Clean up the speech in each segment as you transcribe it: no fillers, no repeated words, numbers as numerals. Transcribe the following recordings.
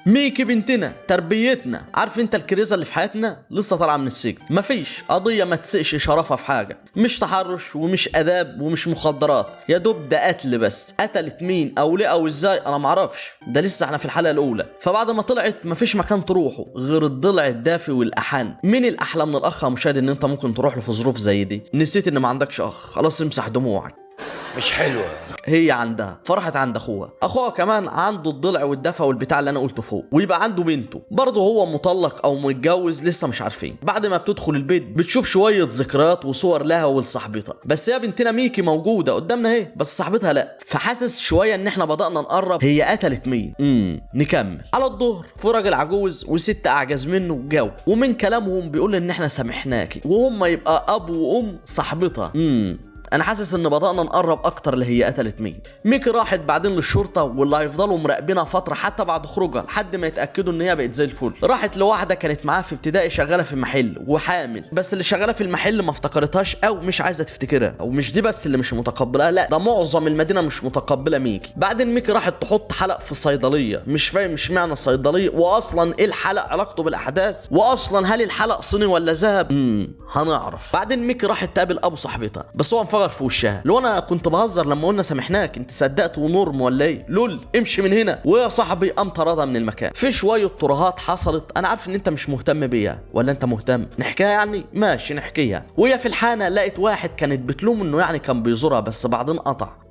ميكي بنتنا، تربيتنا، عارف انت الكريزه اللي في حياتنا لسه طالعه من السجن، مفيش قضيه ما تسقش شرفها في حاجه، مش تحرش ومش اداب ومش مخدرات، يا دوب ده قتل بس. قتلت مين او ليه او ازاي انا معرفش، ده لسه احنا في الحلقه الاولى. فبعد ما طلعت مفيش مكان تروحه غير الضلع الدافي والاحن. مين الاحلى من الاخ يا مشاهد ان انت ممكن تروح له في ظروف زي دي؟ نسيت ان ما عندكش اخ، خلاص امسح دموعك. مش حلوة. هي عندها فرحت عند اخوها كمان عنده الضلع والدفى والبتاع اللي انا قلته فوق، ويبقى عنده بنته برضه هو مطلق او متجوز لسه مش عارفين. بعد ما بتدخل البيت بتشوف شويه ذكريات وصور لها ولصاحبتها، بس يا بنتنا ميكي موجوده قدامنا اهي بس صاحبتها لا. فحاسس شويه ان احنا بدأنا نقرب هي قتلت مين. نكمل على الظهر في راجل عجوز وست اعجز منه جو، ومن كلامهم بيقول ان احنا سامحناكي، وهم يبقى اب وام صاحبتها. انا حاسس ان بدأنا نقرب اكتر اللي هي قتلت مين. ميكي راحت بعدين للشرطه واللي هيفضلوا مراقبينها فتره حتى بعد خروجها لحد ما يتاكدوا ان هي بقت زي الفل. راحت لواحده كانت معاها في ابتدائي شغاله في محل وحامل، بس اللي شغاله في المحل ما افتكرتهاش او مش عايزه تفتكرها، او مش دي بس اللي مش متقبلها، لا ده معظم المدينه مش متقبله ميكي. بعدين ميكي راحت تحط حلق في صيدليه، مش فاهم مش معنى صيدليه، واصلا ايه الحلق علاقته بالاحداث، واصلا هل الحلق صيني ولا ذهب؟ هنعرف. بعدين ميكي راحت تقابل ابو صاحبتها بس هو انفجر في وشها. لو انا كنت بهزر لما قلنا سامحناك، انت صدقت ونورم ولا ايه؟ لول امشي من هنا. ويا صاحبي قام طردها من المكان. في شويه ترهات حصلت، انا عارف ان انت مش مهتم بيها، ولا انت مهتم نحكيها؟ يعني ماشي نحكيها. وهي في الحانه لقيت واحد كانت بتلوم انه يعني كان بيزورها بس بعدين قطع.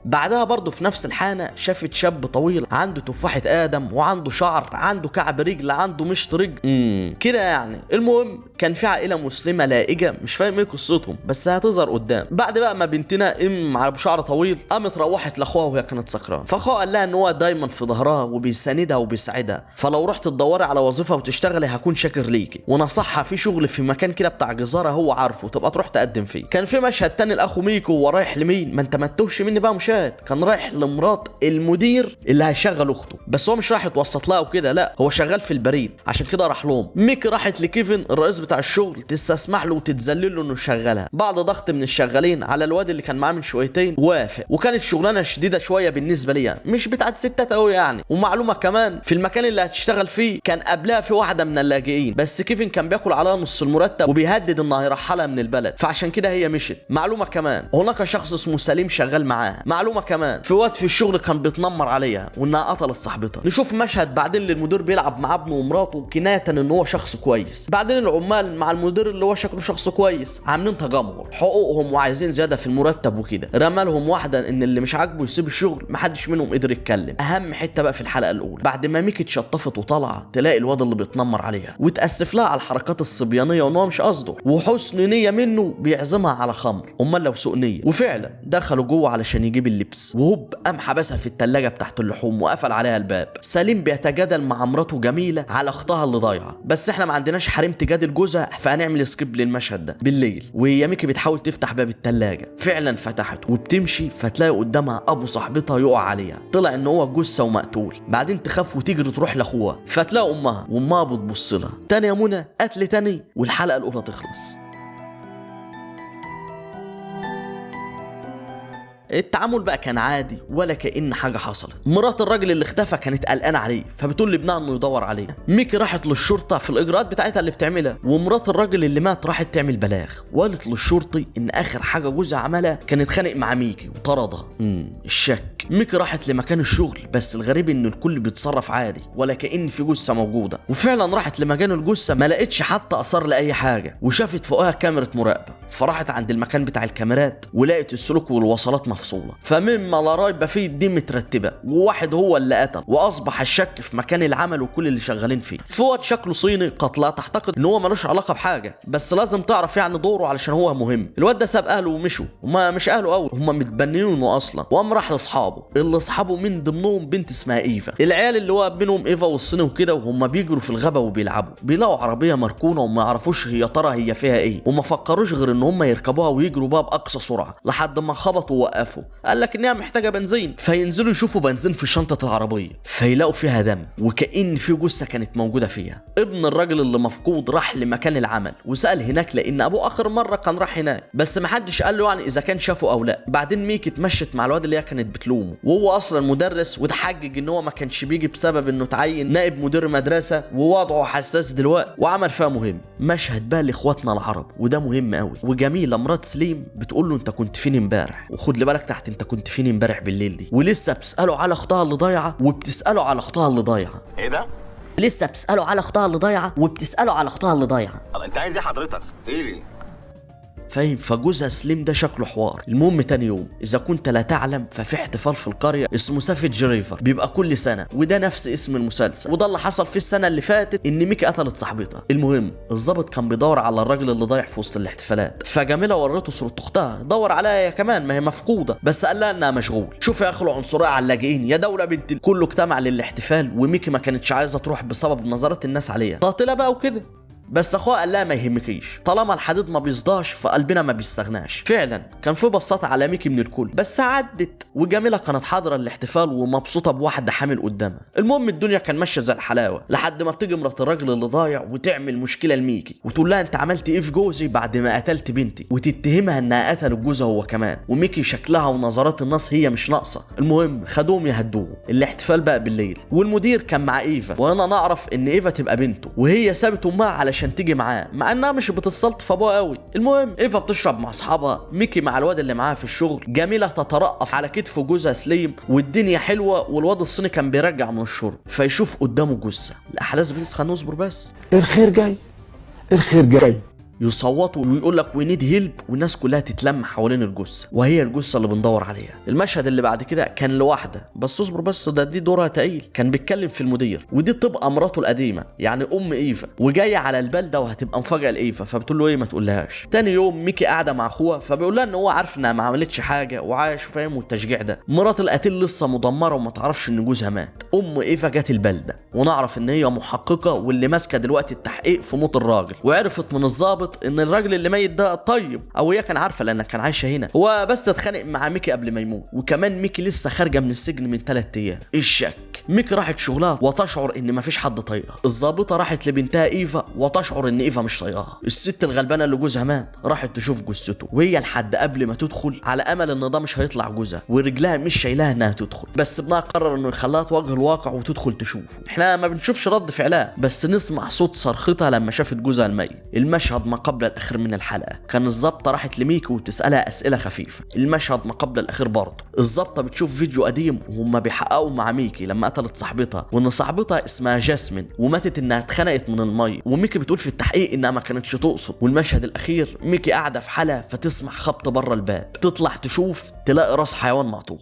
بعدها برضه في نفس الحانة شافت شاب طويل عنده تفاحة آدم وعنده شعر، عنده كعب رجل، عنده مشط رجل كده يعني. المهم كان في عائلة مسلمة لائجة، مش فاهم ايه قصتهم بس هتظهر قدام. بعد بقى ما بنتنا على بشعر طويل قامت روحت لاخوها وهي كانت سكران، فاخوها قال لها ان هو دايما في ظهرها وبيساندها وبيساعدها، فلو رحت تدوري على وظيفة وتشتغلي هكون شاكر ليكي، ونصحها في شغل في مكان كده بتاع جزارة هو عارفه تبقى تروح تقدم فيه. كان في مشهد تاني لاخو ميكو وهو رايح لمين، ما انت ما تتوهش مني بقى مشاهد، كان رايح لمرات المدير اللي هيشغل اخته، بس هو مش راح يتوسط لها وكده، لا هو شغال في البريد عشان كده راح لهم. ميكي راحت لكيفن الرئيس بتاع الشغل تستسمح له وتتذلل له انه يشغلها. بعد ضغط من الشغالين على الواد اللي كان معاه من شويتين وافق، وكانت شغلانه شديده شويه بالنسبه ليها، مش بتاعت ستات قوي يعني. ومعلومه كمان في المكان اللي هتشتغل فيه كان قبلها في واحده من اللاجئين، بس كيفن كان بياكل عليها نص المرتب وبيهدد انه هيرحلها من البلد، فعشان كده هي مشت. معلومه كمان هناك شخص اسمه سليم شغال معاها. معلومه كمان في وقت في الشغل كان بيتنمر عليها وانها قتلت صاحبتها. نشوف مشهد بعدين للمدير بيلعب مع ابنه ومراته كنايه ان هو شخص كويس. بعدين العمال مع المدير اللي هو شكله شخص كويس عاملين تجمهر حقوقهم وعايزين زياده في المرتب وكده. رمى لهم واحده ان اللي مش عاجبه يسيب الشغل، محدش منهم قدر يتكلم. اهم حته بقى في الحلقه الاولى بعد ما ميكي اتشطفت وطالعه تلاقي الواد اللي بيتنمر عليها وتاسف لها على الحركات الصبيانيه وان هو مش قصده، وحسن نيه منه بيعزمها على خمر امال لو سوء نيه. وفعلا دخلوا جوه علشان يجيب اللبس، وهوب قام حبسها في التلاجة بتاعت اللحوم وقفل عليها الباب. سليم بيتجادل مع مراته جميلة على اختها اللي ضايعة، بس احنا ما عندناش حريم تجادل جوزها فهنعمل سكيب للمشهد ده. بالليل وهي ميكي بتحاول تفتح باب التلاجة، فعلا فتحت وبتمشي فتلاقي قدامها ابو صاحبتها يقع عليها، طلع ان هو جثة ومقتول. بعدين تخاف وتجري تروح لاخوها فتلاقي امها بتبص لها. تاني يا منى قتل تاني والحلقة الاولى تخلص. التعامل بقى كان عادي ولا كأن حاجة حصلت. مرات الراجل اللي اختفى كانت قلقانة عليه فبتقول لابنها انه يدور عليه. ميكي راحت للشرطة في الإجراءات بتاعتها اللي بتعملها، ومرات الراجل اللي مات راحت تعمل بلاغ وقالت للشرطي ان آخر حاجة جوزها عملها كان اتخانق مع ميكي وطردها. الشك. ميكي راحت لمكان الشغل بس الغريب ان الكل بيتصرف عادي ولا كأن في جثة موجودة، وفعلا راحت لمكان الجثة ما لقتش حتى أثر لأي حاجة، وشافت فوقها كاميرا مراقبة. فراحت عند المكان بتاع الكاميرات ولقت السلوك والوصلات مفصولة، فمما لا ريب فيه دي مترتبة وواحد هو اللي قتل، واصبح الشك في مكان العمل وكل اللي شغالين فيه. فواد شكله صيني قتلة تعتقد ان هو ملوش علاقة بحاجة، بس لازم تعرف يعني دوره علشان هو مهم. الواد ده ساب اهله ومشوا، هما مش اهله قوي، هما متبنيينه اصلا، وقام راح لاصحابه اللي اصحابه من ضمنهم بنت اسمها ايفا. العيال اللي هو بينهم ايفا والصيني وكده، وهم بيجروا في الغابة وبيلعبوا بيلاقوا عربية مركونة وما يعرفوش هي ترى هي فيها ايه، وما فكروش غير ان هم يركبوها ويجروا بقى باقصى سرعة لحد ما خبطوا ووقفوا. شافوا، قال لك انها محتاجه بنزين، فينزلوا يشوفوا بنزين في شنطه العربيه، فيلاقوا فيها دم وكأن في جثه كانت موجوده فيها. ابن الراجل اللي مفقود راح لمكان العمل وسأل هناك لان ابوه اخر مره كان راح هناك، بس محدش قال له يعني اذا كان شافه او لا. بعدين ميكي اتمشت مع الواد اللي هي كانت بتلومه، وهو اصلا مدرس وتحجج ان هو ما كانش بيجي بسبب انه اتعين نائب مدير مدرسه ووضعه حساس دلوقتي، وعمل فيها مهم. مشهد بقى لاخواتنا العرب وده مهم قوي. وجميله مرات سليم بتقول له انت كنت فين امبارح، وخد لي بالك تحت انت كنت فين امبارح بالليل دي، ولسه بتساله على اختها اللي ضايعه وبتساله على اختها اللي ضايعه. ايه ده؟ لسه بتساله على اختها اللي ضايعه وبتساله على اختها اللي ضايعه. انت عايز ايه حضرتك؟ ايه ليه؟ فاهم؟ فجوزها سليم ده شكله حوار. المهم تاني يوم، اذا كنت لا تعلم ففي احتفال في القريه اسمه سافيج ريفر، بيبقى كل سنه، وده نفس اسم المسلسل. وده اللي حصل في السنه اللي فاتت، ان ميكي قتلت صاحبتها. المهم الضابط كان بيدور على الراجل اللي ضايع في وسط الاحتفالات، فجميله ورته صوره اختها، دور عليها هي كمان ما هي مفقوده، بس قال لها انها مشغول. شوف يا اخي العنصريه على اللاجئين يا دوله بنت كله اجتمع للاحتفال، وميكي ما كانتش عايزه تروح بسبب نظرات الناس عليها، قاتله بقى وكده. بس اخوها قال لها ما يهمكيش، طالما الحديد ما بيصداش فقلبنا ما بيستغناش. فعلا كان في بساطه على ميكي من الكل، بس عدت. وجميله كانت حاضره الاحتفال ومبسوطه بواحده حامل قدامها. المهم الدنيا كان ماشيه زي الحلاوه، لحد ما بتيجي مرات الراجل اللي ضايع وتعمل مشكله لميكي وتقول لها انت عملت ايه في جوزي بعد ما قتلت بنتي، وتتهمها انها قتلت جوزها هو كمان. وميكي شكلها ونظرات الناس هي مش ناقصه. المهم خدوهم يهدوهم. الاحتفال بقى بالليل، والمدير كان مع ايفا، وانا نعرف ان ايفا تبقى بنته، وهي سابت امها علشان تيجي معاه، مع انها مش بتستلطف ابوها قوي. المهم ايفا بتشرب مع اصحابها، ميكي مع الواد اللي معاها في الشغل، جميله تترقف على كتف جوزها سليم، والدنيا حلوه، والواد الصيني كان بيرجع من الشرب فيشوف قدامه جثه. الاحداث بتسخن، نصبر بس، الخير جاي، الخير جاي. يصوتوا ويقول لك وي نيد هيلب، والناس كلها تتلم حوالين الجثه، وهي الجثه اللي بندور عليها. المشهد اللي بعد كده كان لوحده، بس اصبر بس، دي دورها تقيل. كان بيتكلم في المدير، ودي تبقى مراته القديمه يعني ام ايفا، وجايه على البلده وهتبقى مفاجاه لايفا، فبتقول له ايه ما تقولهاش. تاني يوم ميكي قاعده مع اخوها، فبيقول لها ان هو عارف انها ما عملتش حاجه وعايش، فاهم، والتشجيع ده. مرات القتيل لسه مدمره وما تعرفش ان جوزها مات. ام ايفا جت البلده، ونعرف ان هي محققه واللي ماسكه دلوقتي التحقيق في موت الراجل، وعرفت من الضابط ان الراجل اللي ميت ده طيب، او هي كان عارفه لانها كان عايشه هنا، هو بس اتخانق مع ميكي قبل ما يموت. وكمان ميكي لسه خارجه من السجن من 3 ايام. الشك، ميكي راحت شغلها وتشعر ان مفيش حد طايقها. الضابطه راحت لبنتها ايفا وتشعر ان ايفا مش طايقاها. الست الغلبانه اللي جوزها مات راحت تشوف جثته، وهي لحد قبل ما تدخل على امل ان ده مش هيطلع جوزها، ورجلها مش شايلها انها تدخل، بس ابنها قرر انه يخليها تواجه الواقع وتدخل تشوف. احنا ما بنشوفش رد فعلها، بس نسمع صوت صرختها لما شافت جوزها الميت. المشهد ما قبل الاخير من الحلقه، كان الظابطه راحت لميكي وتسالها اسئله خفيفه. المشهد ما قبل الاخير برضه، الظابطه بتشوف فيديو قديم وهم بيحققوا مع ميكي لما قتلت صاحبتها، وان صاحبتها اسمها جاسمين وماتت انها اتخنقت من الميه، وميكي بتقول في التحقيق انها ما كانتش تقصد. والمشهد الاخير ميكي قاعده في حالها فتسمع خبط بره الباب، تطلع تشوف تلاقي راس حيوان مقطوع.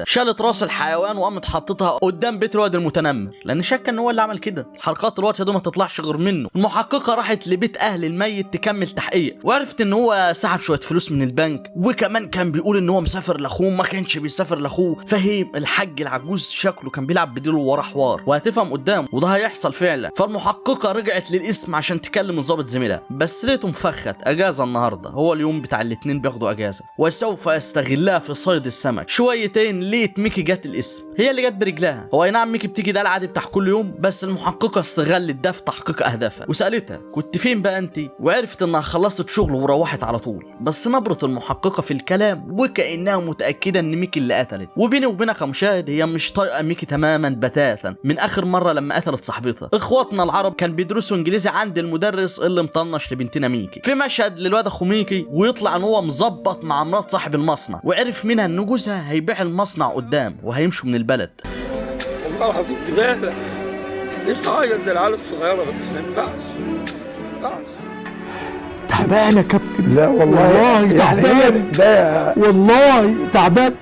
شالت راس الحيوان وقامت حطتها قدام بيت الواد المتنمر، لان شك ان هو اللي عمل كده. الحركات الواد ده ما تطلعش غير منه. المحققه راحت لبيت اهل الميت تكمل تحقيق، وعرفت ان هو سحب شويه فلوس من البنك، وكمان كان بيقول ان هو مسافر لاخوه، ما كانش بيسافر لاخوه. فهم الحاج العجوز شكله كان بيلعب بديله وراه حوار، وهتفهم قدام وده هيحصل فعلا. فالمحققه رجعت للقسم عشان تكلم الضابط زميلها، بس لقيته مفخت اجازه النهارده، هو اليوم بتاع الاثنين بياخدوا اجازه، وسوف يستغلها في صيد السمك. شويتين لقيت ميكي جت الاسم، هي اللي جت برجلها. هو اي نعم ميكي بتيجي ده العادي بتاع كل يوم، بس المحققه استغلت ده في تحقيق اهدافها، وسالتها كنت فين بقى انت، وعرفت انها خلصت شغل وروحت على طول. بس نبره المحققه في الكلام وكانها متاكده ان ميكي اللي قتلت. وبيني وبينك يا مشاهد، هي مش طايقه ميكي تماما بتاتا من اخر مره لما قتلت صاحبتها. اخواتنا العرب كان بيدرسوا انجليزي عند المدرس اللي مطنش لبنتنا ميكي. في مشهد للواد اخو ميكي ويطلع ان هو مظبط مع مرات صاحب المصنع، وعرف منها ان جوزها هيبيع المصنع قدام وهيمشوا من البلد. والله العظيم زباله، نفسي اعيط زي العيال الصغيره بس ما ينفعش. تعبان يا كابتن. لا والله تعبان، ده والله تعبان.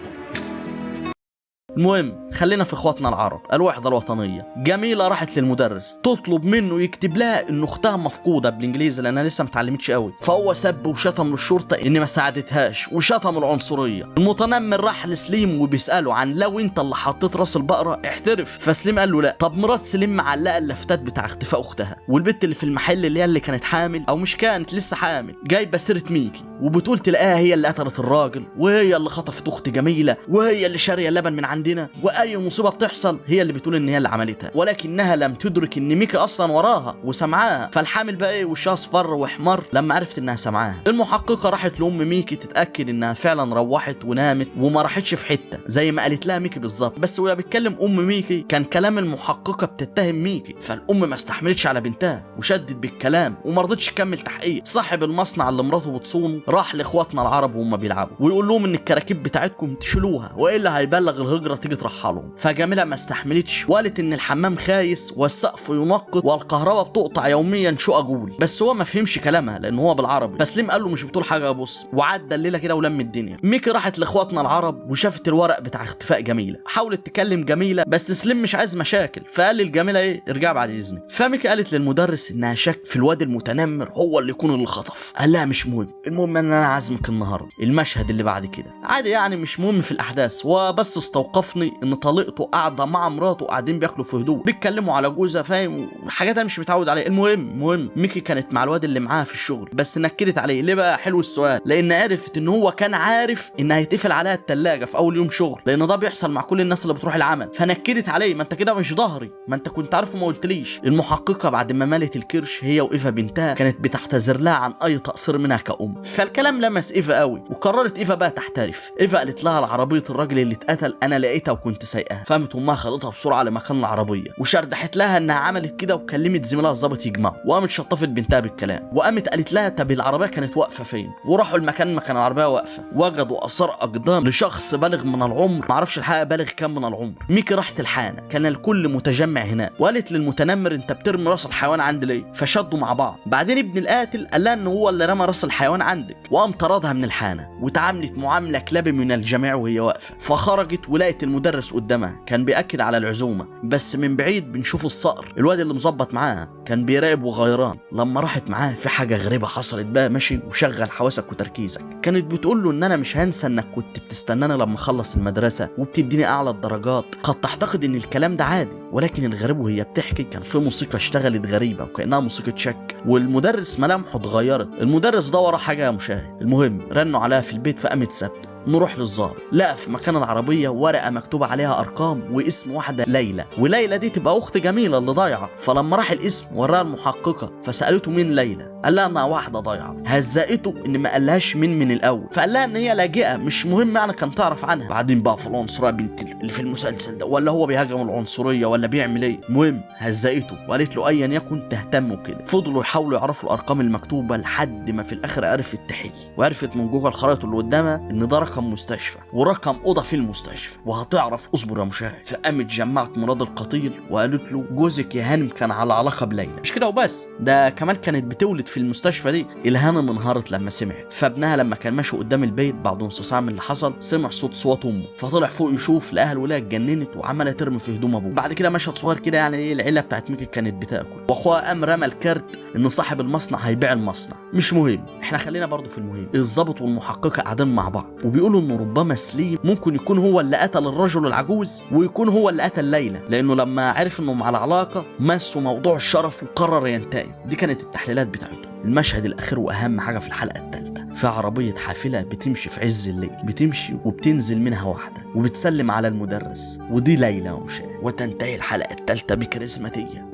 المهم خلينا في اخواتنا العرب. الوحده الوطنيه. جميله راحت للمدرس تطلب منه يكتب لها ان اختها مفقوده بالانجليزي لانها لسه متعلمتش قوي، فهو سب وشتم للشرطه ان ما ساعدتهاش وشتم العنصريه. المتنمر راح لسليم وبيساله عن لو انت اللي حطيت راس البقره احترف، فسليم قال له لا. طب مرات سليم معلقه اللافتات بتاع اختفاء اختها، والبت اللي في المحل اللي كانت حامل او مش كانت لسه حامل جايبه سيره ميكي وبتقول تلاقيها هي اللي قتلت الراجل وهي اللي خطفت اخت جميله وهي اللي شاريه اللبن من عندنا، واي مصيبه بتحصل هي اللي بتقول ان هي اللي عملتها، ولكنها لم تدرك ان ميكي اصلا وراها وسمعاها. فالحامل بقى ايه وشها اصفر واحمر لما عرفت انها سمعاها. المحققه راحت لام ميكي تتاكد انها فعلا روحت ونامت وما راحتش في حته زي ما قالت لها ميكي بالظبط، بس وهي بتكلم ام ميكي كان كلام المحققه بتتهم ميكي، فالام ما استحملتش على بنتها وشدت بالكلام وما رضتش تكمل تحقيق. صاحب المصنع اللي مراته بتصونه راح لاخواتنا العرب وهم بيلعبوا ويقول لهم ان الكراكيب بتاعتكم تشيلوها والا هيبلغ الهجره تيجي ترحلهم. فجميله ما استحملتش وقالت ان الحمام خايس والسقف ينقط والكهرباء بتقطع يوميا شو اقول، بس هو ما فهمش كلامها لان هو بالعربي. فسليم قال له مش بتقول حاجه يا بص، وعدى الليله كده ولم الدنيا. ميكي راحت لاخواتنا العرب وشافت الورق بتاع اختفاء جميله، حاولت تكلم جميله بس سليم مش عايز مشاكل، فقال للجميله ايه ارجع بعد اذنك. فميكي قالت للمدرس انها شك في الواد المتنمر هو اللي يكون اللي خطف. قال لها مش مهم، المهم ان انا عازمك النهارده. المشهد اللي بعد كده عادي يعني مش مهم في الاحداث، وبس استوقفني ان طليقته قاعده مع مراته قاعدين بياكلوا في هدوء بيتكلموا على جوزها فاهم حاجات انا مش متعود عليها. المهم ميكي كانت مع الواد اللي معاها في الشغل بس نكدت عليه. ليه بقى؟ حلو السؤال. لان عرفت ان هو كان عارف ان هيتقفل عليها الثلاجه في اول يوم شغل، لان ده بيحصل مع كل الناس اللي بتروح العمل، فنكدت عليه. ما انت كده مش ظهري، ما انت كنت عارف وما قلتليش. المحققه بعد ما مالت الكرش هي وايفا بنتها كانت بتعتذر لها عن اي تقصير منها كأم، فالكلام لمس ايفا قوي وقررت ايفا بقى تحترف. ايفا قالت لها العربيه الراجل اللي اتقتل انا لقيتها وكنت سايقاها. فهمت امها خدتها بسرعه لمكان العربيه وشردحت لها انها عملت كده وكلمت زميلها الظابط يجمعوا، وقامت شطفت بنتها بالكلام وقامت قالت لها طب العربيه كانت واقفه فين، وراحوا المكان ما كان العربيه واقفه وجدوا اثار اقدام لشخص بالغ من العمر، معرفش الحقيقه بالغ كام من العمر. ميكي راحت الحانه كان الكل متجمع هناك وقالت للمتنمر انت بترمي راس الحيوان عندي ليه؟ فشدوا مع بعض. بعدين ابن القاتل قال لها ان هو اللي رمى راس الحيوان عندك وقام طردها من الحانه وتعاملت معامله كلابي من الجميع وهي واقفه. فخرجت ولقت المدرس قدامها كان بيأكد على العزومه، بس من بعيد بنشوف الصقر الواد اللي مظبط معاها كان بيراقب وغيران. لما راحت معاه في حاجه غريبه حصلت بقى ماشي وشغل حواسك وتركيزك. كانت بتقول له ان انا مش هنسى انك كنت بتستناني لما اخلص المدرسه وبتديني اعلى الدرجات. قد تعتقد ان الكلام ده عادي، ولكن الغريب وهي بتحكي كان في موسيقى اشتغلت غريبه وكانها موسيقى شك، والمدرس ملامحه اتغيرت. المدرس ده وراه حاجه يا مشاهد. المهم رنوا عليها في البيت فقامت ثابته. نروح للظابط لقى في مكان العربيه ورقه مكتوب عليها ارقام واسم واحده ليلى، وليلى دي تبقى اخت جميله اللي ضايعه. فلما راح الاسم وراها المحققه فسالته مين ليلى، قال لها انها واحده ضايعه. هزقته ان ما قالهاش من الاول، فقال لها ان هي لاجئه مش مهم يعني كان تعرف عنها. بعدين بقى في العنصريه بنت اللي في المسلسل ده ولا هو بيهاجم العنصريه ولا بيعمل ايه؟ المهم هزقته وقالت له ايا يكن تهتم وكده. فضلوا يحاولوا يعرفوا الارقام المكتوبه لحد ما في الاخر عرفت تحل، وعرفت من جوه الخرائط اللي قدامها ان ده رقم مستشفى ورقم اوضه في المستشفى. وهتعرف اصبر يا مشاهد. فقامت جمعت مراد القتيل وقالت له جوزك يا هانم كان على علاقه بليلى. مش كده وبس، ده كمان كانت بتولد في المستشفى دي. الهانم انهارت لما سمعت. فابنها لما كان ماشي قدام البيت بعد نص ساعه من اللي حصل سمع صوت امه، فطلع فوق يشوف لقاها الولايه اتجننت وعماله ترمي في هدوم ابوه. بعد كده مشهد صغير كده يعني ايه العيله بتاعت ميكي كانت بتاكل، واخوها قام رمى الكارت ان صاحب المصنع هيبيع المصنع. مش مهم، احنا خلينا برضو في المهم. الضابط والمحققه قاعدين مع بعض وبيقولوا ان ربما سليم ممكن يكون هو اللي قتل الرجل العجوز ويكون هو اللي قتل ليلى، لانه لما عرف انهم على علاقه مسوا موضوع الشرف وقرر ينتقم. دي كانت التحليلات بتاعتهم. المشهد الاخير واهم حاجه في الحلقه الثالثه، في عربيه حافله بتمشي في عز الليل، بتمشي وبتنزل منها واحده وبتسلم على المدرس، ودي ليلى ومشاهد. وتنتهي الحلقه الثالثه بكاريزماتيه.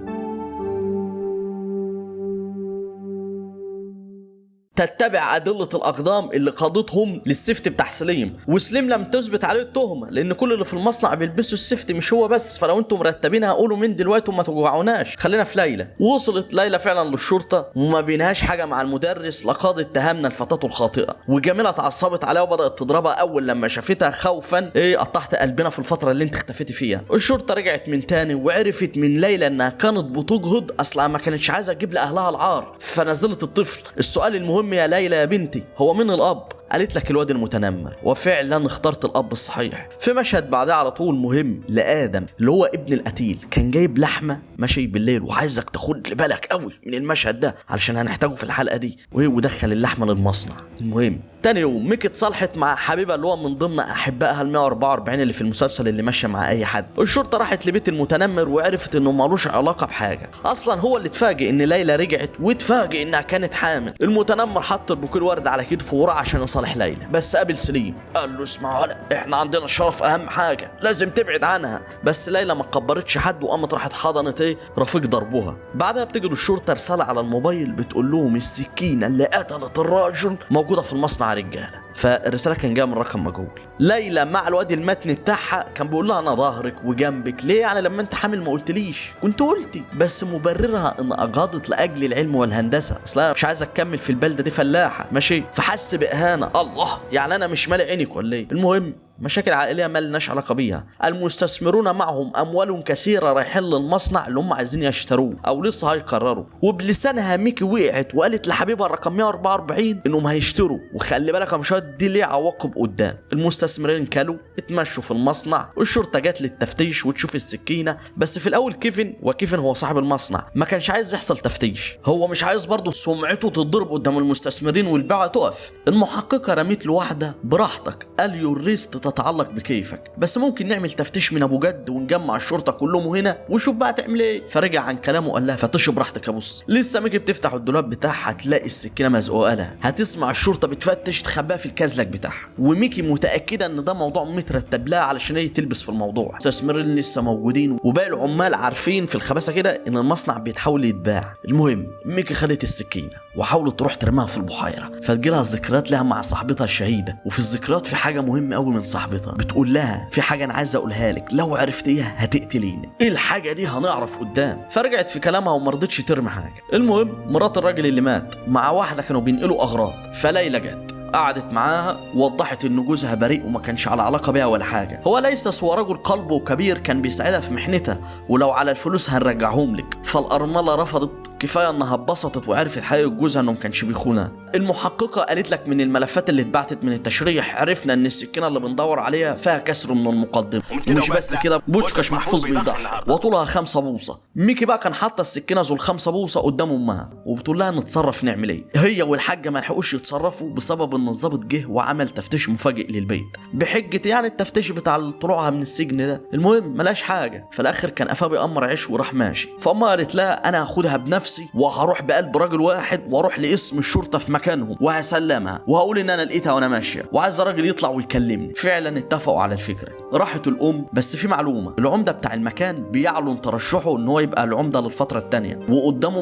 تتبع أدلة الأقدام اللي قادتهم للسيفت بتاع سليم، وسليم لم تثبت عليه التهمة لأن كل اللي في المصنع بيلبسوا السيفت مش هو بس. فلو انتم مرتبينها قولوا من دلوقتي وما توجعوناش. خلينا في ليلى. وصلت ليلى فعلا للشرطة وما بينهاش حاجة مع المدرس لقد اتهمنا الفتاة الخاطئة، وجميلة اتعصبت عليها وبدأت تضربها أول لما شافتها خوفا قطعت قلبنا في الفترة اللي انت اختفيتي فيها. الشرطة رجعت من تاني وعرفت من ليلى انها كانت بتجهض اصلا ما كانتش عايزة تجيب لأهلها العار، فنزلت الطفل. السؤال المهم يا ليلى يا بنتي، هو مين الأب؟ قالت لك الواد المتنمر، وفعلا اخترت الاب الصحيح. في مشهد بعدها على طول مهم لادم اللي هو ابن القتيل، كان جايب لحمه ماشي بالليل، وعايزك تاخد بالك قوي من المشهد ده علشان هنحتاجه في الحلقه دي، ودخل اللحمه للمصنع. المهم تاني يوم ميكي اتصالحت مع حبيبها اللي هو من ضمن احبائها ال 144 اللي في المسلسل اللي ماشيه مع اي حد. الشرطه راحت لبيت المتنمر وعرفت انه مالوش علاقه بحاجه، اصلا هو اللي اتفاجئ ان ليلى رجعت واتفاجئ انها كانت حامل. المتنمر حط البوكيه ورد على كتفه وراح عشان يصالح ليلى، بس قابل سليم قال له اسمع ولا احنا عندنا الشرف اهم حاجه لازم تبعد عنها. بس ليلى ما كبرتش حد وقامت راحت حضنت رفيق ضربها. بعدها بتجي الشرطه رساله على الموبايل بتقول لهم السكينه اللي قتلت الراجل موجوده في المصنع رجاله، فالرساله كان جايه من رقم مجهول. ليلى مع الواد المتن بتاعها كان بيقول لها انا ظهرك وجنبك، ليه يعني لما انت حامل ما قلتليش؟ كنت قلتي، بس مبررها ان اجاضت لاجل العلم والهندسه، اصلا مش عايزه اكمل في البلده دي فلاحه ماشي، فحس باهانه. الله يعني انا مش مالي عينك ولا ايه؟ المهم مشاكل عائليه ما لناش علاقه بيها. المستثمرون معهم اموال كثيره رايحين للمصنع اللي هم عايزين يشتروه او لسه هيقرروا، وبلسانها ميكي وقعت وقالت لحبيبها الرقم 144 انهم هيشتروا، وخلي بالك يا مشاهد دي ليه عواقب قدام. المستثمرين كلوا اتمشوا في المصنع، والشرطه جت للتفتيش وتشوف السكينه، بس في الاول كيفن هو صاحب المصنع ما كانش عايز يحصل تفتيش، هو مش عايز برضه سمعته تتضرب قدام المستثمرين والبيعه تقف. المحققه رميت له واحده براحتك، قال يوريست تتعلق بكيفك، بس ممكن نعمل تفتيش من ابو جد ونجمع الشرطه كلهم هنا وشوف بقى تعمل ايه. فرجع عن كلامه وقال لها فتش براحتك يا بص. لسه ميكي بتفتح الدولاب بتاعها تلاقي السكينه مزقوقه لها، هتسمع الشرطه بتفتش تخبيها في الكازلك بتاعها، وميكي متاكده ان ده موضوع مترتب لها علشان هي تلبس في الموضوع. المستثمرين لسه موجودين وباقي العمال عارفين في الخباثه كده ان المصنع بيتحاول يتباع. المهم ميكي خدت السكينه وحاولت تروح ترميها في البحيره، فتجيلها الذكريات لها مع صاحبتها الشهيده، وفي الذكريات في حاجه مهمه قوي من صاحبتها بتقول لها في حاجه انا عايزه اقولها لك، لو عرفتيها هتقتليني. ايه الحاجه دي؟ هنعرف قدام. فرجعت في كلامها وما رضتش ترمي حاجه. المهم مرات الراجل اللي مات مع واحده كانوا بينقلوا اغراض، فليلى جت قعدت معاها ووضحت ان جوزها بريء وما كانش على علاقه بيها ولا حاجه، هو ليس هو رجل قلبه كبير كان بيساعدها في محنتها، ولو على الفلوس هنرجعهم لك. فالارمله رفضت، كفايه انها اتبسطت وعرفت حقيقه جوزها انه ما كانش بيخونها. المحققه قالت لك من الملفات اللي اتبعتت من التشريح عرفنا ان السكينه اللي بندور عليها فيها كسر من المقدمه، ومش بس كده بوشكاش محفوظ بيضحي وطولها 5 بوصه. ميكي بقى كان حاطه السكينه ذو ال5 بوصه قدام امها وبتقول لها نتصرف نعمل ايه. هي والحاجه ما لحقوش يتصرفوا بسبب ان الضابط جه وعمل تفتيش مفاجئ للبيت بحجه يعني التفتيش بتاع طلوعها من السجن ده. المهم ملاش حاجه، في الاخر كان قفاه بيأمر عيش وراح ماشي. فامها قالت لها انا هاخدها بنفسي وهروح بقلب راجل واحد واروح لاسم الشرطه في مكانهم وهسلمها وهقول ان انا لقيتها وانا ماشيه وعايز راجل يطلع ويكلمني. فعلا اتفقوا على الفكره. راحت الام، بس في معلومه، العمده بتاع المكان بيعلن ترشحه ان هو يبقى العمده للفتره الثانيه، وقدامه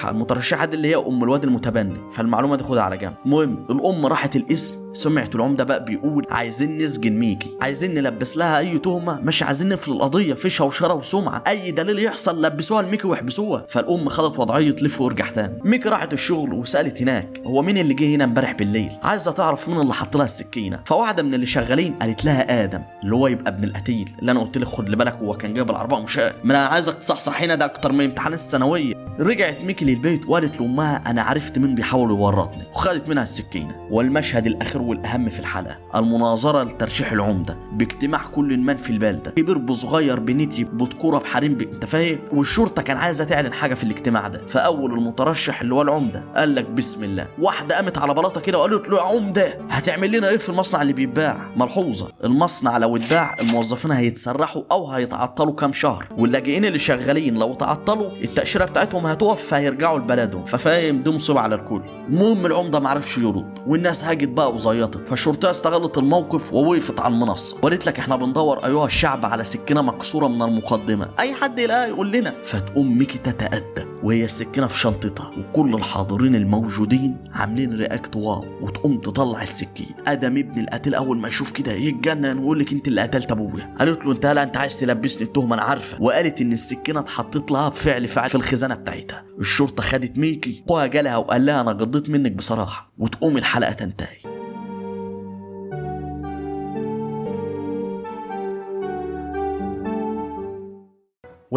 المترشحه دي اللي هي ام الواد المتبني، فالمعلومه دي خدها على جنب. المهم الام راحت الاسم، سمعت العمده بقى بيقول عايزين نسجن ميكي، عايزين نلبس لها اي تهمه، مش عايزين نقفل القضيه، في شوشره وسمعه، اي دليل يحصل لبسوها لميكي واحبسوها. فالام خدت وضعيه لف وارجع تاني. ميكي راحت الشغل وسالت هناك هو مين اللي جه هنا امبارح بالليل، عايزه تعرف مين اللي حط لها السكينه. فواحده من اللي شغالين قالت لها ادم اللي هو يبقى ابن القتيل اللي انا قلت لك خد بالك هو كان جايب العربيه مشاء، ما انا عايزك تصحصح هنا، ده اكتر من امتحان الثانويه. رجعت ميكي للبيت وقالت لامها انا عرفت مين بيحاول يورطني، وخدت منها السكينه. والمشهد الاخير والاهم في الحلقه المناظره لترشيح العمده باجتماع كل من في البلده، كبير بصغير بنيتي بذكوره بحريم انت فاهم، والشرطه كان عايزه تعلن حاجه في الاجتماع ده. فاول المترشح اللي هو العمده قال لك بسم الله، واحده قامت على بلاطه كده وقالت له يا عمده هتعمل لنا ايه في المصنع اللي بيتباع؟ ملحوظه المصنع لو اتباع الموظفين هيتسرحوا او هيتعطلوا كام شهر، واللاجئين اللي شغالين لو تعطلوا التاشيره بتاعتهم هتقف فهيرجعوا لبلدهم، ففاهم دي مصيبه على الكل. المهم العمده ما عرفش يرد والناس هاجت بقى وزيطت، فالشرطه استغلت الموقف ووقفت على المنصه وقالت لك احنا بندور ايها الشعب على سكينه مكسوره من المقدمه، اي حد يلاقيها يقول لنا. فتقوم ميكي تتأدب وهي السكينه في شنطتها وكل الحاضرين الموجودين عاملين رياكت واو، وتقوم تطلع السكين. ادم ابن القتيل اول ما يشوف كده يتجنن ويقول لك انت اللي قتلت ابويا. قالت له انت عايز تلبسني التهمه انا عارفه، وقالت ان السكينه اتحطت لها بفعل في الخزانه بتاعتها. الشرطه خدت ميكي اخوها جالها وقال لها انا قضيت منك بصراحه، وتقوم الحلقه تنتهي.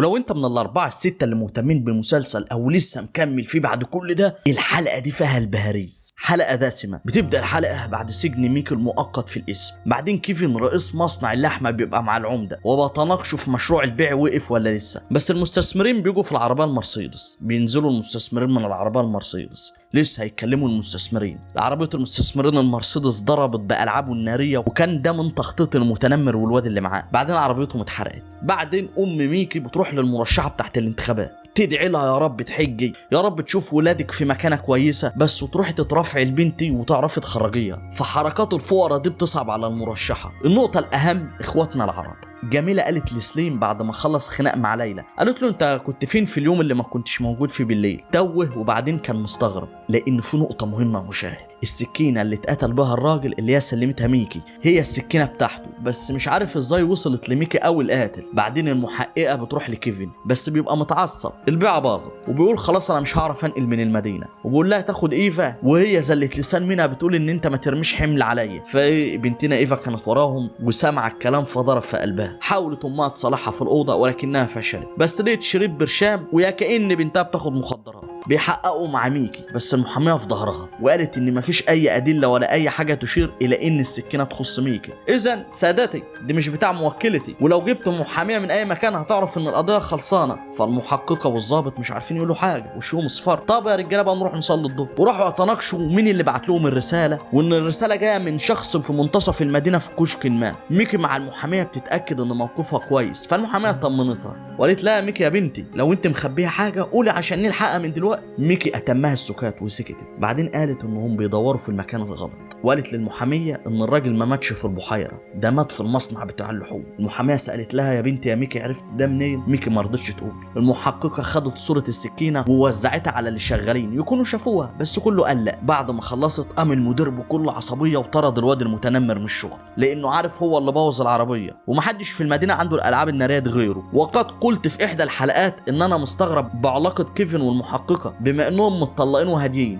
ولو انت من الاربعه السته اللي مهتمين بالمسلسل او لسه مكمل فيه بعد كل ده، الحلقه دي فيها البهاريز. حلقه دسمه. بتبدا الحلقه بعد سجن ميكي المؤقت في الاسم، بعدين كيفن رئيس مصنع اللحمه بيبقى مع العمده وبتناقشوا في مشروع البيع وقف ولا لسه، بس المستثمرين بيجوا في العربيه المرسيدس. بينزلوا المستثمرين من العربيه المرسيدس، لسه هيكلموا المستثمرين. عربيه المستثمرين المرسيدس ضربت بالعابه الناريه، وكان ده من تخطيط المتنمر والواد اللي معاه. بعدين عربيتهم اتحرقت. بعدين ميكي بتروح للمرشحه بتاعت الانتخابات تدعي لها يا رب تحجي، يا رب تشوف ولادك في مكانه كويسه بس وتروحي تترافعي لبنتي وتعرفي تخرجيها. فحركات الفقراء دي بتصعب على المرشحه. النقطه الاهم اخواتنا العرب. جميلة قالت لسليم بعد ما خلص خناق مع ليلى، قالت له انت كنت فين في اليوم اللي ما كنتش موجود فيه بالليل؟ توه وبعدين كان مستغرب لان في نقطة مهمة مشاهد. السكينة اللي اتقتل بها الراجل اللي هي سلمتها ميكي هي السكينة بتاعته، بس مش عارف ازاي وصلت لميكي او القاتل. بعدين المحققة بتروح لكيفن بس بيبقى متعصب، البيعة باظت وبيقول خلاص انا مش هعرف انقل من المدينة، وبيقول لها تاخد ايفا وهي زلت لسان منها بتقول ان انت ما ترميش حمل عليا. فبنتنا ايفا كانت وراهم وسمع الكلام فضرب في قلبها. حاولت امها تصالحها في الاوضه ولكنها فشلت، بس لقيت شريط برشام ويا كأن بنتها بتاخد مخدرات. بيحققوا مع ميكي بس المحاميه في ظهرها وقالت ان مفيش اي ادله ولا اي حاجه تشير الى ان السكينه تخص ميكي. اذا سادتي دي مش بتاع موكلتي، ولو جبت محاميه من اي مكان هتعرف ان القضيه خلصانه. فالمحققه والظابط مش عارفين يقولوا حاجه وشهم اصفر. طب يا رجاله بقى نروح نصلي الظهر. وراحوا يتناقشوا مين اللي بعت لهم الرساله، وان الرساله جايه من شخص في منتصف المدينه في كشك ما. ميكي مع المحاميه بتتاكد ان موقفها كويس، فالمحاميه طمنتها وقالت لها ميكي يا بنتي لو انت مخبيها حاجه قولي عشان نلحقها من دلوقتي. ميكي اتمها السكات وسكتت. بعدين قالت انهم بيدوروا في المكان الغلط، وقالت للمحاميه ان الراجل ما ماتش في البحيره، ده مات في المصنع بتاع اللحوم. المحاميه سالت لها يا بنتي يا ميكي عرفت ده منين؟ ميكي ما رضتش تقول. المحققه خدت صوره السكينه ووزعتها على اللي شغالين يكونوا شافوها، بس كله قلق. بعد ما خلصت قام المدير بكل عصبيه وطرد الواد المتنمر من الشغل لانه عارف هو اللي بوظ العربيه، ومحدش في المدينه عنده الالعاب الناريه دي غيره. وقد قلت في احدى الحلقات ان انا مستغرب بعلاقه كيفن والمحققه بما انهم متطلقين وهاديين.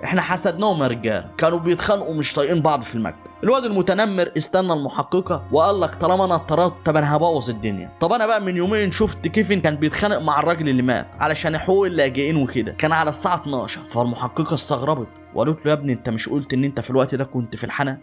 احنا حسدناهم يا رجاله، كانوا بيتخانقوا مش طايقين بعض في المكتب. الواد المتنمر استنى المحققه وقال لك طالما انا اضطريت طب انا هبوظ الدنيا. طب انا بقى من يومين شفت كيفن كان بيتخانق مع الراجل اللي مات علشان حقوق اللاجئين وكده، كان على الساعه 12. فالمحققه استغربت وقالت له يا ابني انت مش قلت ان انت في الوقت ده كنت في الحنا؟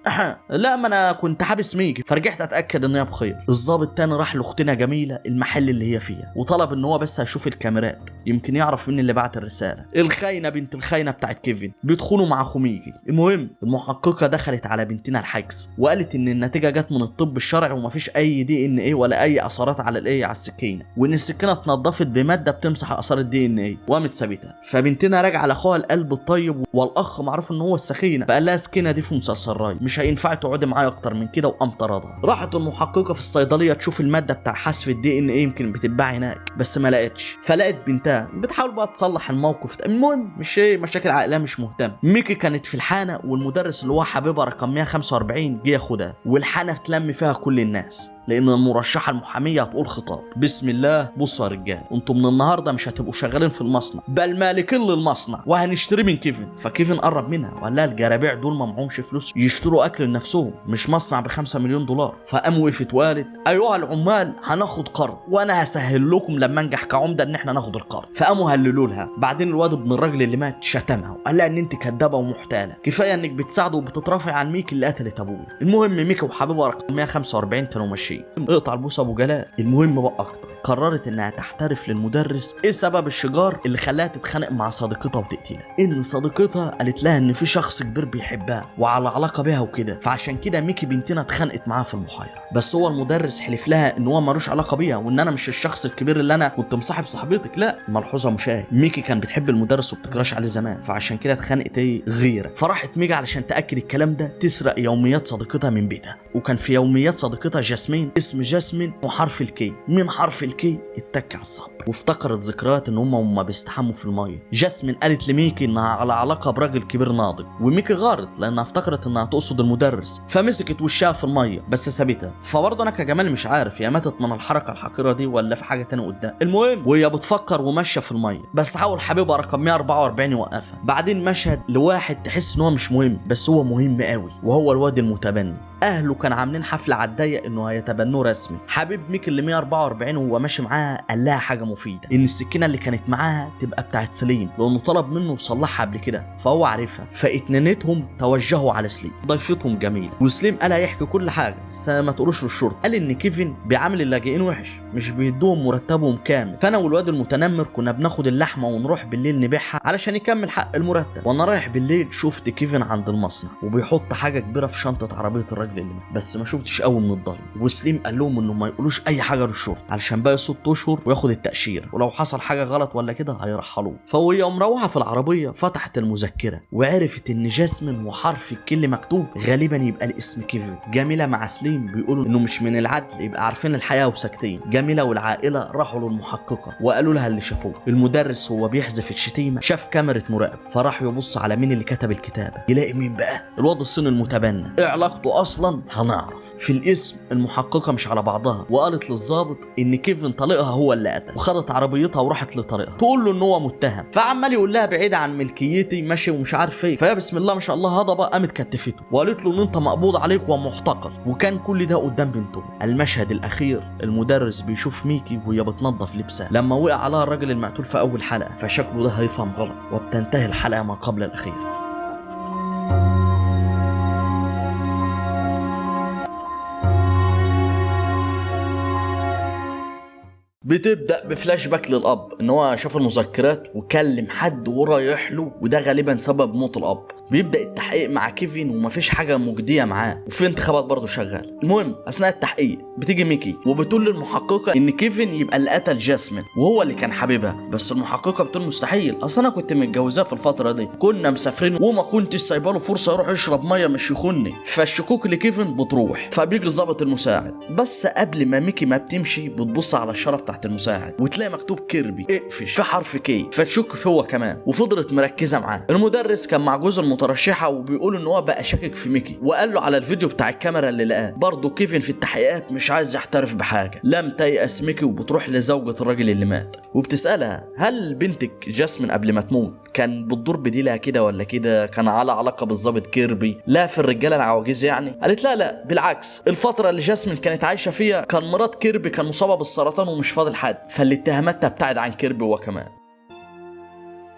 لا ما انا كنت حابس ميكي، فرجعت اتاكد ان هي بخير. الضابط تاني راح لاختنا جميله المحل اللي هي فيها وطلب ان هو بس هيشوف الكاميرات يمكن يعرف مين اللي بعت الرساله. الخاينه بنت الخاينه بتاعت كيفن بيدخلوا مع اخو ميكي. المهم المحققه دخلت على بنتنا الحجز وقالت ان النتيجه جت من الطب الشرعي ومفيش اي DNA ولا اي اثارات على على السكينه، وان السكينه اتنضفت بماده بتمسح اثار DNA وقامت ثابته. فبنتنا راجعه لاخوها القلب الطيب والاخ معروف ان هو السخينه، فقال لها السكينه دي في مسلسل راي مش هينفع تقعدي معايا اكتر من كده وقام طردها. راحت المحققه في الصيدليه تشوف الماده بتاع حذف DNA يمكن بتتباع هناك بس ما لقتش، فلقت بنتها بتحاول بقى تصلح الموقف. المهم مش مشاكل عائليه مش مهتم. ميكي كانت في الحانه والمدرس اللي هو حبيبها رقم 145 جه ياخدها، والحانه تلم فيها كل الناس لان المرشحه المحاميه هتقول خطاب. بسم الله بصوا يا رجال انتم من النهارده مش هتبقوا شغالين في المصنع بل مالكين للمصنع وهنشتري من كيفن. فكيفن قرب منها وقال لها الجرابيع دول ما معهمش فلوس يشتروا اكل لنفسهم، مش مصنع ب5 مليون دولار. فقام وقفت وقالت ايها العمال هناخد قرض وانا هسهل لكم لما انجح كعمده ان احنا ناخد القرض. فقاموا هللوا لها. بعدين الواد ابن الراجل اللي مات شتمها وقال لها ان انت كدابه ومحتاله، كفايه انك بتساعده وبتترافع عن ميكي اللي قتلت ابوه. المهم ميكي وحبيبها رقم 145 كانوا ماشيين اقطع البوسه ابو جلال. المهم بقى اكتر قررت انها تحترف للمدرس ايه سبب الشجار اللي خلاها تتخانق مع صديقتها وتقتلها. ان صديقتها قالت لها ان في شخص كبير بيحبها وعلى علاقه بيها وكده، فعشان كده ميكي بنتنا اتخانقت معاه في البحيره. بس هو المدرس حلف لها ان هو ملوش علاقه بيها وان انا مش الشخص الكبير اللي انا كنت مصاحب صاحبتك. لا ملحوظه مشاهد، ميكي كان بتحب المدرس وبتكراش عليه زمان فعشان كده اتخانقت غيره. فراحت ميجي علشان تاكد الكلام ده تسرق يوميات صديقتها من بيتها، وكان في يوميات صديقتها جاسمين اسم جاسمين وحرف الكي. من حرف الكي اتك على الصبر وافتكرت ذكريات ان هم بيستحموا في الميه. جاسمين قالت لميكي انها على علاقه براجل كبير ناضج، وميكي غارت لانها افتكرت انها تقصد المدرس فمسكت وشها في الميه بس سابتها. فبرضه انا كجمال مش عارف هي ماتت من الحركه الحقيره دي ولا في حاجه تانية قدام. المهم وهي بتفكر وماشيه في الميه بس حاول حبيبها رقم 144 يوقفها. بعدين مشهد لواحد تحس ان هو مش مهم بس هو مهم قوي وهو الواد المتبني. اهله كان عاملين حفله على الضيق انه هيتبنوه رسمي. حبيب ميكي اللي 144 وهو ماشي معاها قال لها حاجه مفيده، ان السكينه اللي كانت معاها تبقى بتاعت سليم لانه طلب منه يصلحها قبل كده فهو عارفها. فاتنينتهم توجهوا على سليم، ضيفتهم جميله، وسليم قال هيحكي كل حاجه بس ما تقولوش للشرطه. قال ان كيفن بيعامل اللاجئين وحش، مش بيدوهم مرتبهم كامل. فانا والواد المتنمر كنا بناخد اللحمه ونروح بالليل نبيعها علشان يكمل حق المرتب. وانا رايح بالليل شفت كيفن عند المصنع وبيحط حاجه كبيره في شنطه عربيه الراجل اللي مات، بس ما شفتش قوي من الضلمه. وسليم قال لهم انه ما يقولوش اي حاجه للشرطه علشان باقي 6 اشهر وياخد التاشيره، ولو حصل حاجه غلط ولا كده هيرحلوه. فوهي مروحه في العربيه فتحت المذكره وعرفت ان جاسمين وحرف الكل مكتوب غالبا يبقى الاسم كيفن. جميله مع سليم بيقولوا انه مش من العدل يبقى عارفين الحقيقه وساكتين. جميله والعائله راحوا للمحققه وقالوا لها اللي شافوه. المدرس هو بيحذف الشتيمه شاف كاميرا مراقب فراح يبص على مين اللي كتب الكتابه، يلاقي مين بقى؟ الواد الصيني المتبنى. ايه علاقته اصلا؟ هنعرف. في الاسم المحققه مش على بعضها وقالت للظابط ان كيفن طليقها هو اللي قتل، وخدت عربيتها وراحت لطريقها تقول له ان هو متهم. فعمال يقول لها بعيد عن ملكيتي ماشي ومش عارف ايه. فيا بسم الله ما شاء الله هضبه قامت كتفته وقالت له ان انت مقبوض عليك ومحتقل. وكان كل ده قدام بنته. المشهد الاخير المدرس بيشوف ميكي وهي بتنظف لبسها لما وقع عليها الراجل المقتول في اول حلقه، فشكله ده هيفهم غلط وبتنتهي الحلقه ما قبل الاخير. بتبدأ بفلاش باك للأب إن هو شاف المذكرات وكلم حد ورايح له وده غالبا سبب موت الأب. بيبدأ التحقيق مع كيفن ومفيش حاجة مجدية معاه وفي انتخابات برضه شغال. المهم أثناء التحقيق بتيجي ميكي وبتقول للمحققة إن كيفن يبقى اللي قتل جاسمين وهو اللي كان حبيبها، بس المحققة بتقول مستحيل، أصل أنا كنت متجوزاه في الفترة دي، كنا مسافرين وما كنتش سايباله فرصة يروح يشرب مية مش يخوني. فالشكوك لكيفن بتروح. فبيجي الضابط المساعد، بس قبل ما ميكي ما بتمشي بتبص على الشارة بتاعت المساعد وتلاقي مكتوب كيربي اقفش في حرف كي، فتشك فيه هو كمان وفضلت مركزة معاه. المدرس كان مع جوز المترشحة وبيقول ان هو بقى شاكك في ميكي وقال له على الفيديو بتاع الكاميرا اللي لقاه. برضه كيفن في التحقيقات مش عايز يحترف بحاجة. لم تيأس ميكي وبتروح لزوجة الراجل اللي مات وبتسألها هل بنتك جاسمين قبل ما تموت كان بتدور بديلها كده ولا كده، كان على علاقة بالظابط كيربي، لا في الرجالة العواجيز يعني؟ قالت لا بالعكس، الفترة اللي جاسمين كانت عايشة فيها كان مرات كيربي كان مصابة بالسرطان ومش فاضل حد، فالاتهامات تبتعد عن كيربي هو كمان.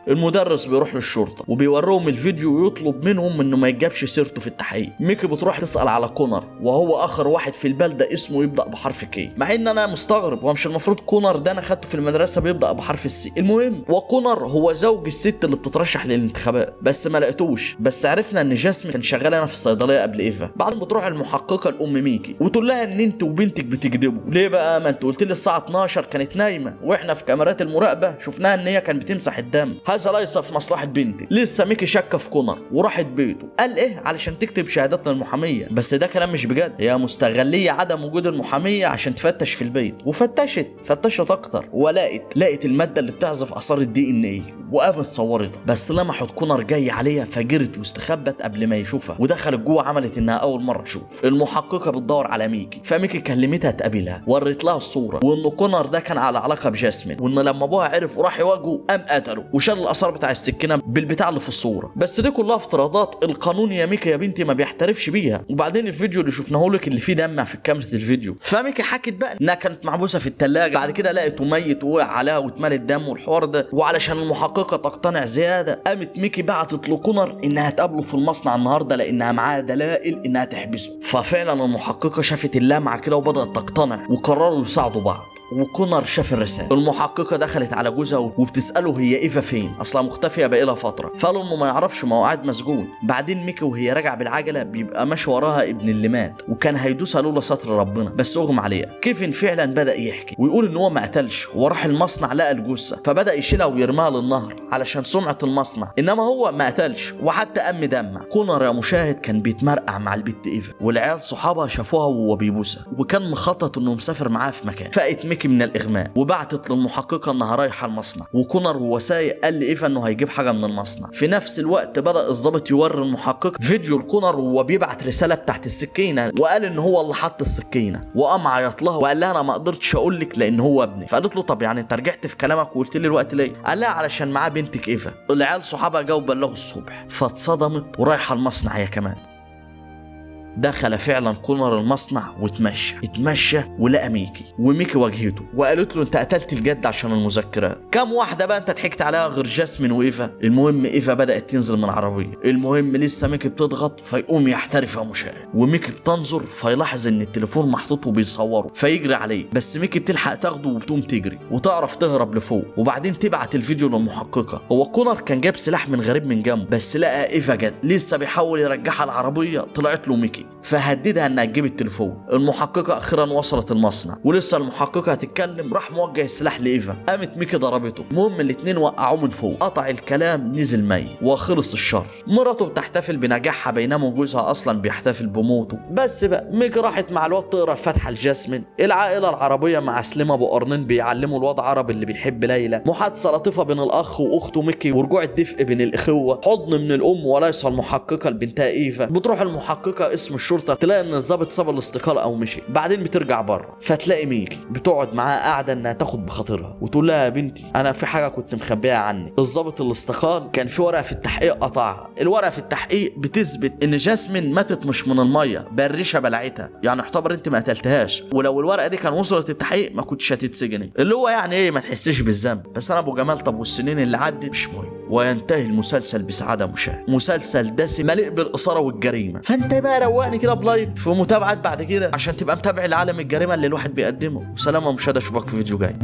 المدرس بيروح للشرطه وبيوريهم الفيديو ويطلب منهم انه ما يجابش سيرته في التحقيق. ميكي بتروح تسال على كونر وهو اخر واحد في البلده اسمه يبدا بحرف كي، مع ان انا مستغرب ومش المفروض كونر ده انا خدته في المدرسه بيبدا بحرف السي. المهم وكونر هو زوج الست اللي بتترشح للانتخابات، بس ما لقيتوش، بس عرفنا ان جاسمين كان شغال هنا في الصيدليه قبل ايفا. بعدين بتروح المحققه الام ميكي وتقول لها ان انت وبنتك بتكذبوا. ليه بقى؟ ما انت قلت لي الساعه 12 كانت نايمه واحنا في كاميرات المراقبه شفناها ان هي كانت بتمسح الدم، هذا ليس في مصلحه بنتي. لسه ميكي شاكه في كونر وراحت بيته. قال ايه؟ علشان تكتب شهادات للمحاميه، بس ده كلام مش بجد، هي مستغليه عدم وجود المحاميه عشان تفتش في البيت. وفتشت اكتر ولقت الماده اللي بتعزف اثار الدي ان ايه وقامت صورتها، بس لمحت كونر جاي عليها فجرت واستخبت قبل ما يشوفها ودخلت جوه عملت انها اول مره تشوف. المحققه بتدور على ميكي فميكي كلمتها تقابلها ورت لها الصوره وان كونر ده كان على علاقه بجاسمين وان لما ابوها عرف وراح يواجهه قام قتله وشال الاثار بتاع السكينه بالبتاع اللي في الصوره. بس دي كلها افتراضات القانون يا ميكي يا بنتي ما بيحترفش بيها. وبعدين الفيديو اللي شفناه لك اللي فيه دم في كاميرا الفيديو، فميكي حكت بقى انها كانت محبوسه في الثلاجه، بعد كده لقيته ميت ووقع عليها واتملت دم والحوار ده. وعلشان المحققه تقتنع زياده قامت ميكي بعتت لكونر انها تقابله في المصنع النهارده لانها معاها دلائل انها تحبسه. ففعلا المحققه شافت اللامعه كده وبدات تقتنع وقرروا يساعدوا بعض. وكونر شاف الرسالة. المحققة دخلت على جوزها وبتسأله هي ايفا فين، اصلا مختفية بقالها فترة. فقالوا انه ما يعرفش، ما هو قاعد مسجون. بعدين ميكي وهي راجعة بالعجلة بيبقى ماشي وراها ابن اللي مات وكان هيدوسها لولا ستر ربنا بس اغمى عليها. كيفن فعلا بدأ يحكي ويقول ان هو ما قتلش، هو راح المصنع لقى الجثة فبدأ يشيلها ويرميها للنهر علشان سمعة المصنع، انما هو ما قتلش وحتى قام دمع. كونر يا مشاهد كان بيتمرقع مع البت ايفا والعيال صحابها شافوها وهو بيبوسها وكان مخطط انه مسافر معاها في مكان. فقت ميكي من الاغماء وبعتت للمحققه انها رايحه المصنع وكونر وهو سايق قال لايفا انه هيجيب حاجه من المصنع. في نفس الوقت بدا الضابط يوري المحقق فيديو لكونر وهو بيبعت رساله تحت السكينه وقال ان هو اللي حط السكينه وقام عيط لها وقال لها انا ما قدرتش اقول لك لان هو ابني. فقالت له طب يعني انت رجعت في كلامك وقلت لي الوقت ليه؟ قال لها علشان معاه بنتك ايفا. العيال صحابها جاوا بلغوا الصبح فاتصدمت ورايحه المصنع هي كمان. دخل فعلا كونر المصنع اتمشى ولقى ميكي، وميكي واجهته وقالت له انت قتلت الجد عشان المذكرات. كم واحده بقى انت ضحكت عليها غير جاسمين وايفا؟ المهم ايفا بدات تنزل من العربيه. المهم لسه ميكي بتضغط فيقوم يحترف يا مشاهد، وميكي بتنظر فيلاحظ ان التليفون محطوط وبيصوره فيجري عليه، بس ميكي بتلحق تاخده وبتقوم تجري وتعرف تهرب لفوق، وبعدين تبعت الفيديو للمحققه. هو كونر كان جاب سلاح من غريب من جنبه، بس لقى ايفا جد لسه بيحاول يرجعها العربيه، طلعت له ميكي فهددها انها تجيب التليفون. المحققه اخيرا وصلت المصنع، ولسه المحققه هتتكلم راح موجه السلاح لايفا، قامت ميكي ضربته. المهم الاتنين وقعوه من فوق، قطع الكلام نزل ميت وخلص الشر. مراته بتحتفل بنجاحها بينما جوزها اصلا بيحتفل بموته. بس بقى ميكي راحت مع الواد تقرا الفاتحه لجاسمين. العائله العربيه مع سليم ابو قرنين بيعلموا الواد عربي اللي بيحب ليلى. محادثه لطيفه بين الاخ واخته ميكي ورجوع الدفء بين الاخوه. حضن من الام وليس المحققه لبنتها ايفا. بتروح المحققه اسم الشرطه تلاقي ان الضابط ساب الاستقاله او مشي، بعدين بترجع بره فتلاقي ميكي بتقعد معاها قاعده انها تاخد بخاطرها وتقول لها يا بنتي انا في حاجه كنت مخبيها عني. الضابط اللي استقال كان في ورقه في التحقيق قطعها. الورقه في التحقيق بتثبت ان جاسمين ماتت مش من الميه، بالريشه بلعتها، يعني اعتبر انت ما قتلتهاش، ولو الورقه دي كان وصلت التحقيق ما كنتش هتتسجني. اللي هو يعني ايه ما تحسش بالذنب. بس انا ابو جمال طب والسنين اللي عدت مش مهم. وينتهي المسلسل بسعاده مشاهد. مسلسل دسم مليء بالاثاره والجريمه، فانت بقى روقني كده بلايك في متابعه بعد كده عشان تبقى متابع لعالم الجريمه اللي الواحد بيقدمه. وسلام يا مشاهد، اشوفك في فيديو جاي.